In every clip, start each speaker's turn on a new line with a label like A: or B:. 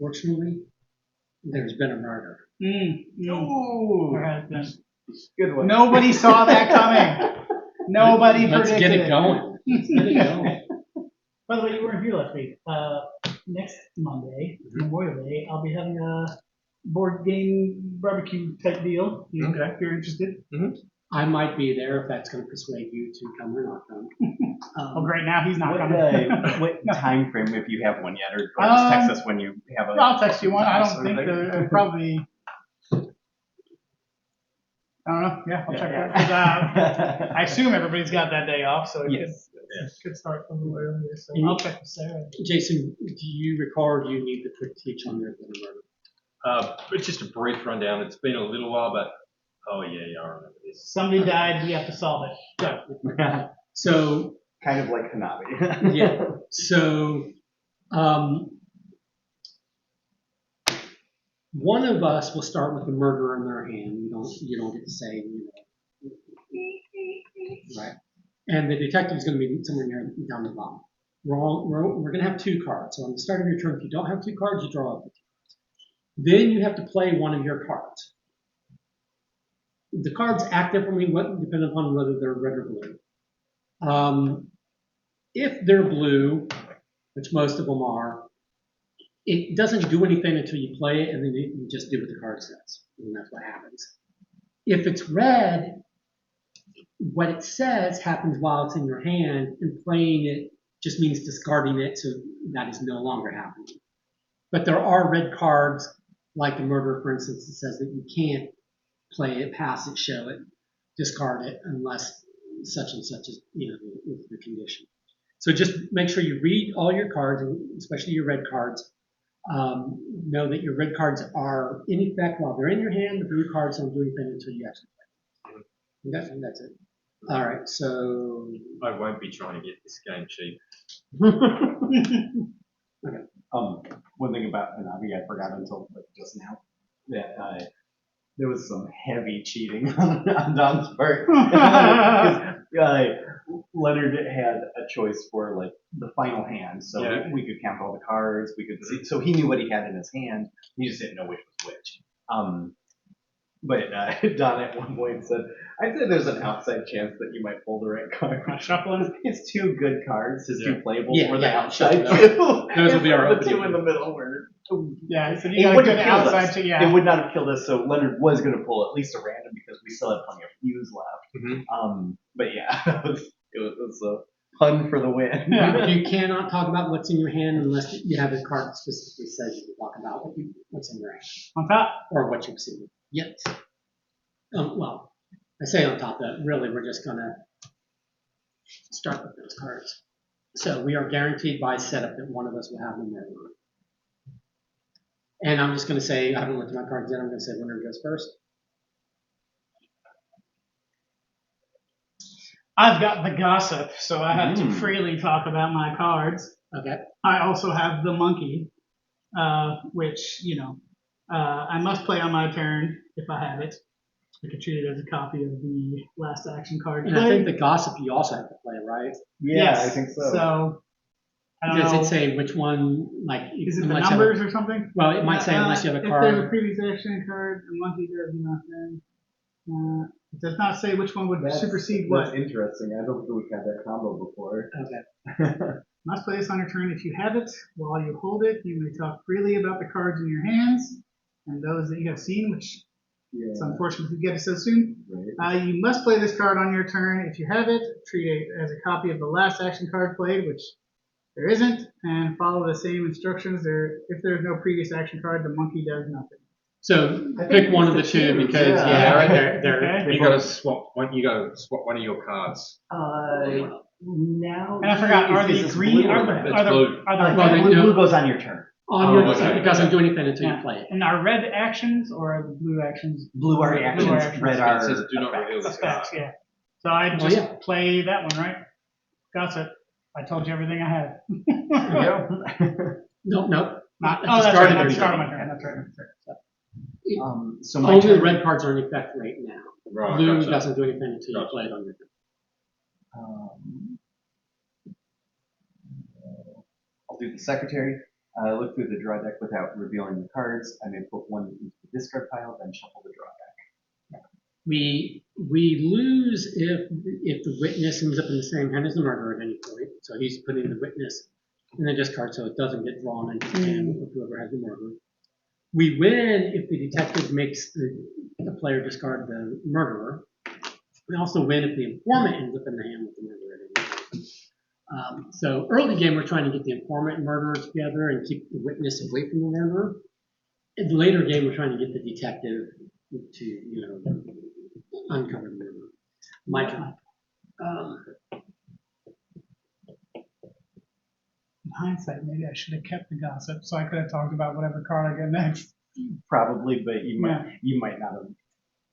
A: unfortunately, there's been a murder.
B: Oh,
C: There has been.
B: good one.
C: Nobody saw that coming. Nobody
A: Let's
C: predicted
A: get it going. Let's get it going.
D: By the way, you weren't here last week. Next Monday, Memorial Day, I'll be having a board game barbecue type deal. If you're interested.
A: I might be there if that's going to persuade you to come or not come.
C: Well, great. Now he's not coming.
B: What time frame, if you have one yet, or just text us when you have a.
C: I'll text you one. I don't
B: sort of
C: think
B: thing?
C: they're probably. I don't know. Yeah, I'll check it out. 'Cause, I assume everybody's got that day off, so it could start a little earlier. So I'll check with Sarah.
A: Jason, do you recall or do you need the quick teach on your murder?
E: It's just a brief rundown. It's been a little while, but I remember this.
D: Somebody died. We have to solve it. Go.
A: So
B: Kind of like Hanabi.
A: yeah. So one of us will start with the murder in their hand. You don't get to say, right? And the detective is going to be somewhere near down the bottom. We're going to have 2 cards. So on the start of your turn, if you don't have 2 cards, you draw up the 2 cards. Then you have to play one of your cards. The cards act differently depending upon whether they're red or blue. If they're blue, which most of them are, it doesn't do anything until you play it, and then you just do what the card says, and that's what happens. If it's red, what it says happens while it's in your hand, and playing it just means discarding it, so that is no longer happening. But there are red cards, like the murder, for instance, that says that you can't play it, pass it, show it, discard it, unless such and such is, is the condition. So just make sure you read all your cards, especially your red cards. Know that your red cards are in effect while they're in your hand. The blue cards don't do anything until you actually play them. That's it. All right, so
E: I won't be trying to get this game cheap.
A: okay.
B: One thing about Hanabi I forgot until just now that there was some heavy cheating on Don's part. Because Leonard had a choice for the final hand, so we could count all the cards. We could see, so he knew what he had in his hand. He just didn't know which was which. But Don at one point said, "I'd say there's an outside chance that you might pull the right card."
C: Shuffling.
B: His 2 good cards, his 2 playables were the
A: outside.
B: outside too.
A: Those will be our
B: the 2 in the middle were.
C: Yeah, so you got a good outside too. Yeah.
B: It would not have killed us, so Leonard was going to pull at least a random because we still had plenty of fuse left. But yeah, it was a pun for the win.
A: Yeah. You cannot talk about what's in your hand unless you have a card that specifically says you can talk about what's in your hand.
C: On top?
A: Or what you've seen. Yes. Well, I say on top of that, really, we're just going to start with those cards. So we are guaranteed by setup that one of us will have them there. And I'm just going to say, I haven't looked at my cards yet, I'm going to say winner goes first.
C: I've got the gossip, so I have to freely talk about my cards.
A: Okay.
C: I also have the monkey, which, I must play on my turn if I have it. I could treat it as a copy of the last action card.
A: And I think the gossip you also have to play, right?
B: Yeah,
C: yes.
B: I think so.
C: So, I don't know.
A: Does it say which one,
C: Is it the numbers or something?
A: Well, it might say unless you have a card.
C: If there's a previous action card, the monkey does nothing. It does not say which one would supersede what.
B: That's interesting. I don't think we've had that combo before.
A: Okay.
C: Must play this on your turn if you have it. While you hold it, you may talk freely about the cards in your hands and those that you have seen, which it's unfortunate to get it so soon.
B: Right.
C: You must play this card on your turn if you have it. Treat it as a copy of the last action card played, which there isn't, and follow the same instructions. If there's no previous action card, the monkey does nothing.
A: So pick one of the 2 because right there.
E: You got to swap one. You got to swap one of your cards.
B: Now.
C: And I forgot. Are
B: is
C: the
B: this
C: green?
B: blue?
C: Are the
B: Blue goes on your turn.
A: It doesn't do anything until you play it.
C: And are red actions or are the blue actions?
B: Blue are actions. Red are.
E: It says do not reveal this card.
C: Effects, yeah. So I just play that one, right? Got it. I told you everything I had.
A: Nope.
C: Not, that's right. Not the start of my turn. That's right.
B: So my
A: only the red cards are in effect right now.
E: Right,
A: Blue
E: gotcha.
A: doesn't do anything until you play it on your turn.
B: I'll do the secretary. Look through the draw deck without revealing the cards. I may put one into the discard pile, then shuffle the draw deck.
A: We lose if the witness ends up in the same hand as the murderer at any point. So he's putting the witness in the discard so it doesn't get drawn into the hand of whoever has the murderer. We win if the detective makes the player discard the murderer. We also win if the informant ends up in the hand with the murderer at any point. So early game, we're trying to get the informant and murderer together and keep the witness away from the murderer. In the later game, we're trying to get the detective to, uncover the murderer. My turn.
C: In hindsight, maybe I should have kept the gossip so I could have talked about whatever card I get next.
B: Probably, but you might not have.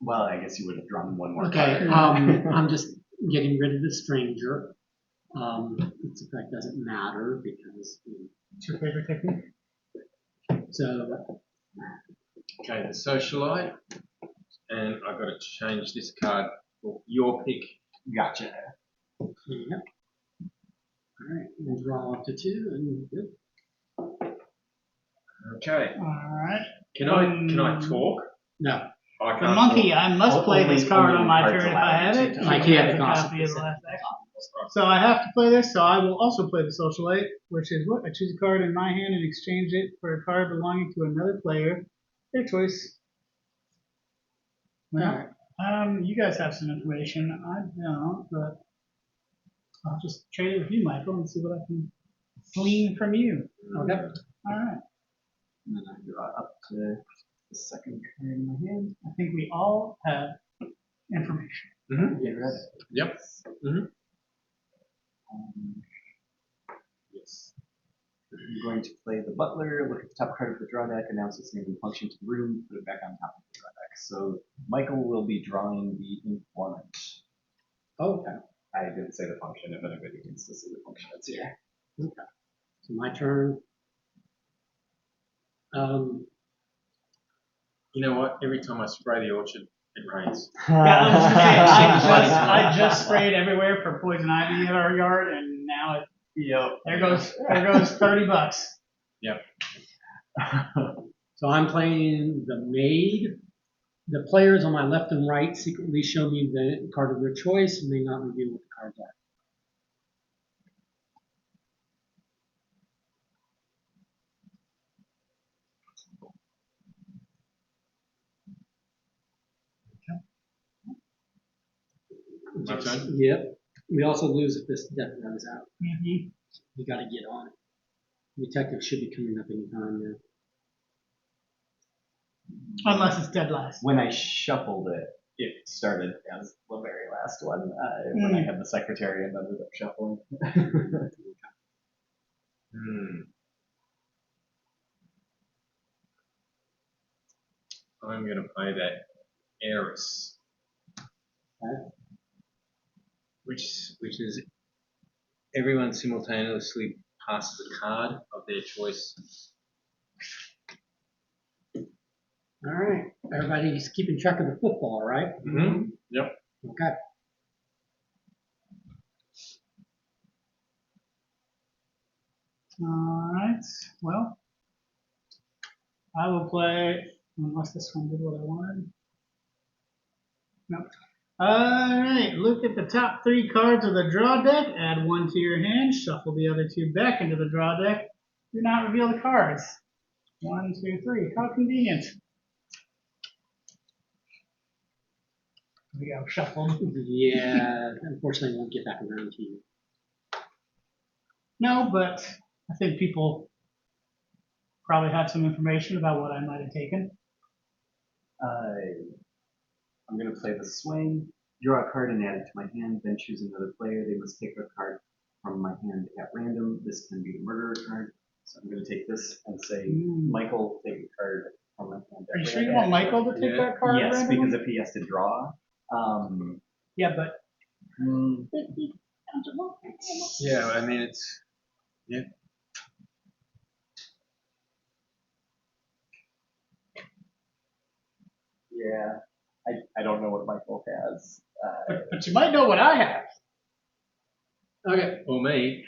B: Well, I guess you would have drawn one more
A: Okay,
B: card.
A: I'm just getting rid of the stranger. Its effect doesn't matter because.
C: It's your favorite technique?
A: So.
E: Okay, the socialite, and I've got to change this card for your pick.
B: Gotcha.
A: Yeah. All right, and draw up to 2, and good.
E: Okay,
C: Alright.
E: can I talk?
A: No,
E: I
C: The
E: can't
C: monkey,
E: talk.
C: I must play this card on my turn if I have it.
A: I can't have
C: a
A: gossip.
C: copy of the last action. So I have to play this, so I will also play the socialite, which is what? I choose a card in my hand and exchange it for a card belonging to another player. Their choice. Well, you guys have some information. I don't, but I'll just trade it with you, Michael, and see what I can glean from you.
A: okay.
C: Alright.
B: And then I draw up to the second card in my hand.
C: I think we all have information.
E: Mm-hmm.
B: Get ready.
E: Yep. Mm-hmm.
B: Yes. I'm going to play the butler, look at the top card of the draw deck, announce its name and function to the room, put it back on top of the draw deck. So Michael will be drawing the informant.
A: Oh, okay.
B: I didn't say the function. If anybody needs to see the function, it's here.
A: Okay. So my turn.
E: You know what? Every time I spray the orchard, it rains.
C: Yeah, I was gonna say, I just sprayed everywhere for poison ivy in our yard, and now there goes $30.
E: Yep.
A: So I'm playing the maid. The players on my left and right secretly show me the card of their choice and may not reveal what the cards are.
E: My turn?
A: Yep. We also lose if this death runs out.
C: Mm-hmm.
A: You got to get on it. Detective should be coming up any time now.
C: Unless it's dead last.
B: When I shuffled it, it started as the very last one. When I had the secretary and ended up shuffling.
E: I'm going to play that heiress.
A: Okay.
E: Which is everyone simultaneously passes a card of their choice.
A: All right. Everybody's keeping track of the football, right?
E: Mm-hmm. Yep.
A: Okay.
C: Alright, well, I will play, unless this one did what I wanted. Nope. Alright, look at the top 3 cards of the draw deck, add 1 to your hand, shuffle the other 2 back into the draw deck. Do not reveal the cards. 1, 2, 3. How convenient. We go shuffled.
A: Yeah, unfortunately, I won't get back around to you.
C: No, but I think people probably have some information about what I might have taken.
B: I'm going to play the swing, draw a card and add it to my hand, then choose another player. They must take a card from my hand at random. This can be the murderer card. So I'm going to take this and say, Michael, take a card from my hand.
C: Are you sure you want Michael to take that card?
B: Yes,
C: randomly?
B: because if he has to draw.
C: Yeah, but
E: Yeah, I mean, it's. Yeah.
B: Yeah, I don't know what Michael has.
C: but you might know what I have.
A: Okay.
E: For me,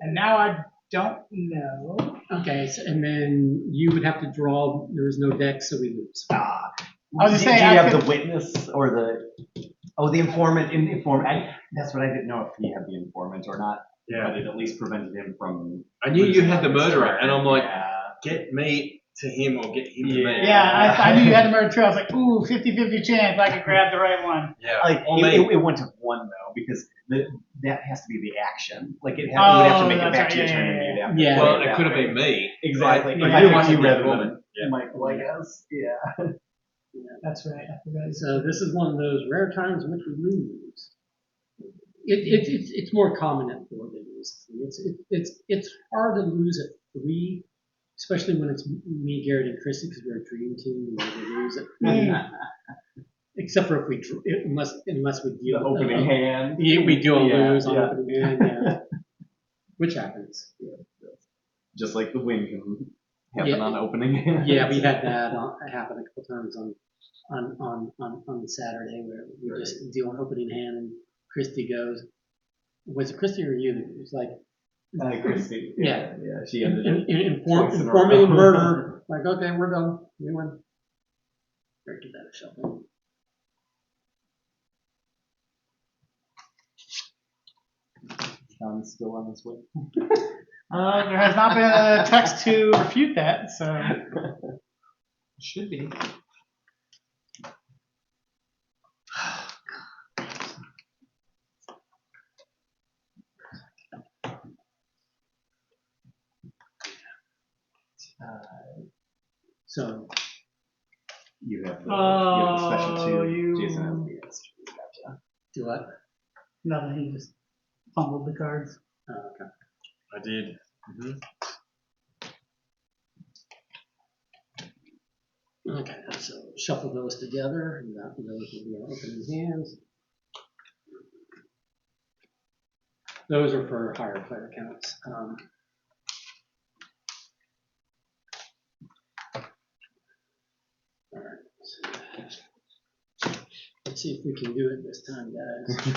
C: And now I don't know.
A: Okay, so, and then you would have to draw. There is no deck, so we lose.
C: I was just
B: Do
C: saying,
B: you
C: I
B: have
C: could-
B: the witness or the informant in the informant? That's what I didn't know if he had the informant or not.
E: Yeah.
B: But it at least prevented him from.
E: I knew you had the
B: losing his
E: murderer,
B: turn.
E: and I'm like,
B: Yeah.
E: get me to him or get him to me.
C: Yeah, I knew you had the murder too. I was like, ooh, 50-50 chance I could grab the right one.
E: Yeah.
B: Like
E: Or me.
B: it went to 1 though because that has to be the action. Like you would have to make it
C: that's
B: back
C: right,
B: to your
C: yeah,
B: turn
C: yeah,
B: and you'd
C: yeah.
B: have to
A: Yeah.
B: play
E: Well,
B: it
E: it
B: that
E: could have
B: way.
E: been me.
B: Exactly.
E: But
B: If I
E: you
B: picked
E: wanted
B: you
E: the
B: rather
E: informant.
B: than Michael, I guess. Yeah.
C: That's right. I forgot.
A: So this is one of those rare times in which we lose. It's more common at 4 than it is. It's hard to lose at 3, especially when it's me, Garrett, and Chrissy because we're a dream team and we lose it. Except for if unless we deal
B: The opening hand.
A: we do a
B: Yeah,
A: lose on
B: yeah.
A: opening hand, yeah. Which happens.
B: Just like the win can happen
A: Yeah.
B: on opening hand.
A: Yeah, we had that happen a couple times on Saturday where we just deal an opening hand and Christy goes, was it Christy or you? It was like,
B: Christy.
A: Yeah.
B: Yeah. She ended it.
A: informing
B: twice in a
A: the
B: row.
A: murderer, like, okay, we're done. We win. Better give that a shuffle.
B: Sean's still on his way.
C: There has not been a text to refute that, so.
E: Should be.
A: So
B: You have the special 2.
C: you-
B: Jason has the extra. Gotcha.
A: do what?
C: Nothing. He just fumbled the cards.
A: Oh, okay.
E: I did.
A: Okay, so shuffle those together, and those will be our opening hands. Those are for higher player counts. All right. Let's see if we can do it this time, guys.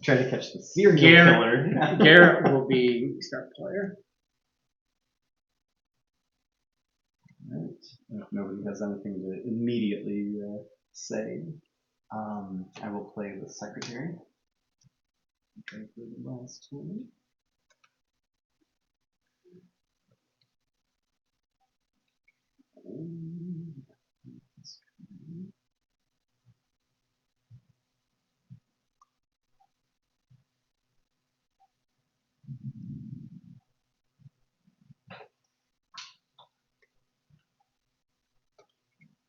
B: Try to catch the serial
A: Garrett.
B: killer.
A: Garrett will be start player.
B: Right. If nobody has anything to immediately say, I will play the secretary. Okay, for the last one.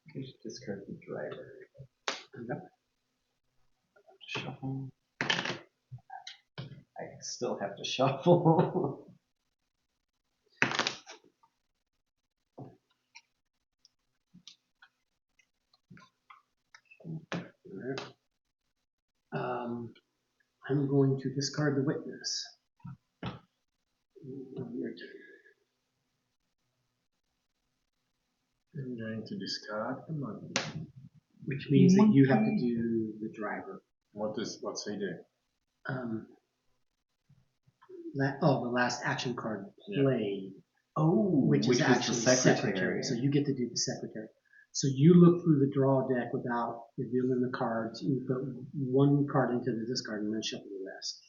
B: Okay, discard the driver.
A: Yep.
B: Shuffle. I still have to shuffle.
A: All right. I'm going to discard the witness. Your turn.
E: I'm going to discard the money.
A: Which means that you have to do the driver.
E: What's he do?
A: The last action card played, which is
B: was
A: actually
B: the secretary.
A: So you get to do the secretary. So you look through the draw deck without revealing the cards. You put one card into the discard and then shuffle the rest.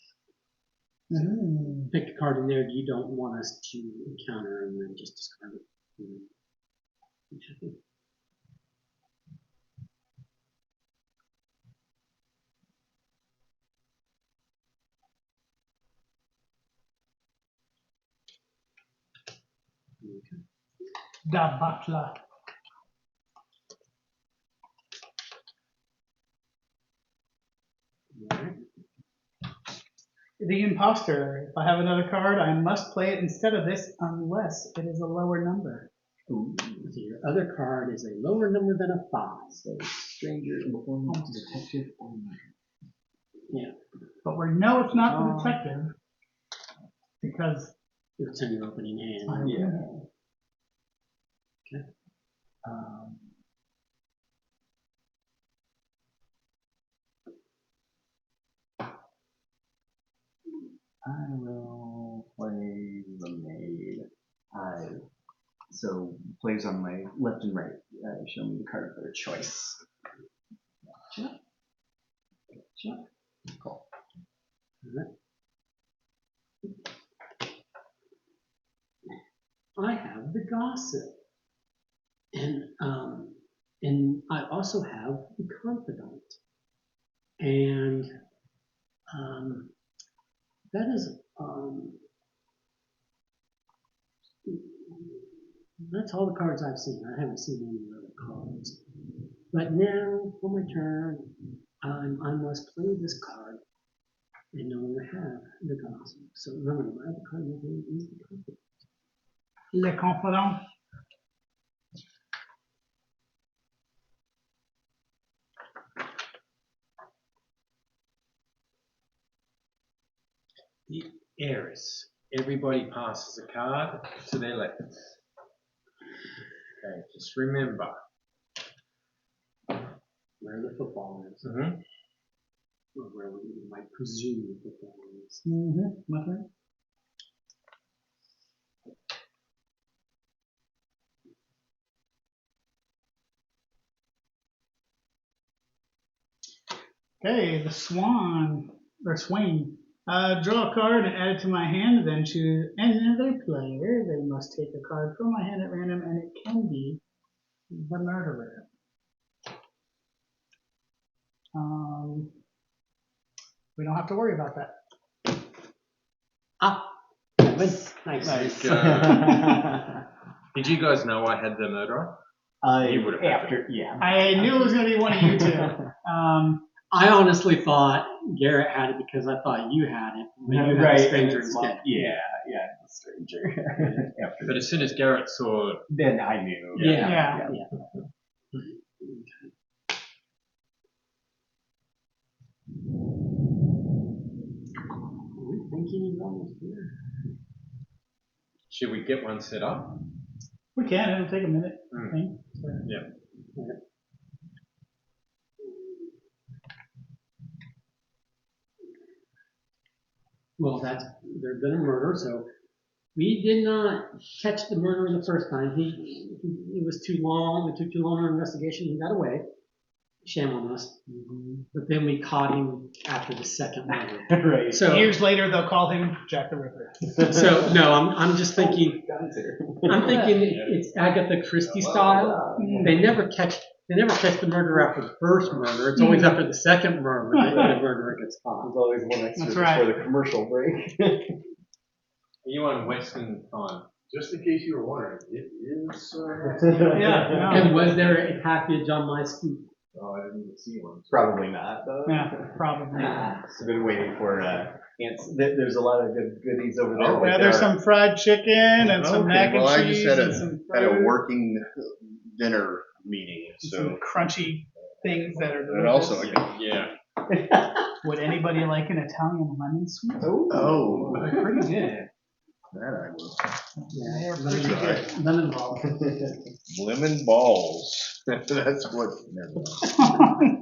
A: Pick a card in there you don't want us to encounter and then just discard it.
C: Da Butler.
A: Alright.
C: The imposter. If I have another card, I must play it instead of this unless it is a lower number.
A: So your other card is a lower number than a 5.
B: So stranger, informant, detective, or murder.
C: But we know it's not the detective because
A: It's in your opening hand.
B: Yeah.
A: Okay.
B: I will play So players on my left and right show me the card of their choice. Gotcha. Gotcha. Cool.
A: I have the gossip, and I also have the confidant, and that is that's all the cards I've seen. I haven't seen any other cards. But now, for my turn, I must play this card and no longer have the gossip. So remember, my other card in the game is the confidant.
C: Le Confidant.
E: The heiress. Everybody passes a card to their left. Okay, just remember.
A: Where the football is,
E: Mm-hmm.
A: or where we might presume the football is.
C: My turn. Okay, the swan, or swain. Draw a card and add it to my hand, then choose another player. They must take a card from my hand at random, and it can be the murderer. We don't have to worry about that.
A: Ah, nice.
E: Nice. Did you guys know I had the murderer? You would have
B: After, yeah.
C: I knew it was going to be one of you two.
A: I honestly thought Garrett had it because I thought you had it. But you had the stranger instead.
B: Yeah, the stranger. After
E: But as soon as Garrett saw,
B: then I knew.
C: Yeah.
A: We're thinking he's almost here.
E: should we get one set up?
C: We can. It'll take a minute. I think.
E: Yeah.
A: Well, there's been a murder, so we did not catch the murderer the first time. It was too long. It took too long an investigation. He got away. Shame on us. But then we caught him after the second murder.
B: Right.
A: So
C: Years later, they'll call him Jack the Ripper.
A: So no, I'm just thinking.
B: Guns here.
A: I'm thinking it's Agatha Christie style. They never catch the murderer after the first murder. It's always after the second murder that the murderer gets caught.
B: There's always one extra
C: That's
B: before
C: right.
B: the commercial break.
E: Are you on Western time?
F: Just in case you were wondering, it is.
C: Yeah.
A: And was there a package on my scoop?
F: Oh, I didn't even see one.
B: Probably not, though.
C: Yeah, probably.
B: I've been waiting for ants. There's a lot of good goodies over there.
F: Oh,
B: but
C: Yeah, there's some fried chicken and some
F: Okay,
C: mac and
F: well, I
C: cheese
F: just
C: and some
F: had a
C: fruit,
F: working dinner meeting,
C: some
F: so.
C: crunchy things that are
F: And
C: delicious.
F: also,
E: Yeah.
C: Would anybody like an Italian lemon sweet?
F: oh,
C: They're pretty good.
F: that I will.
C: They're
A: Lemon-
C: pretty good.
A: Lemon ball.
F: Lemon balls. That's what. Never mind.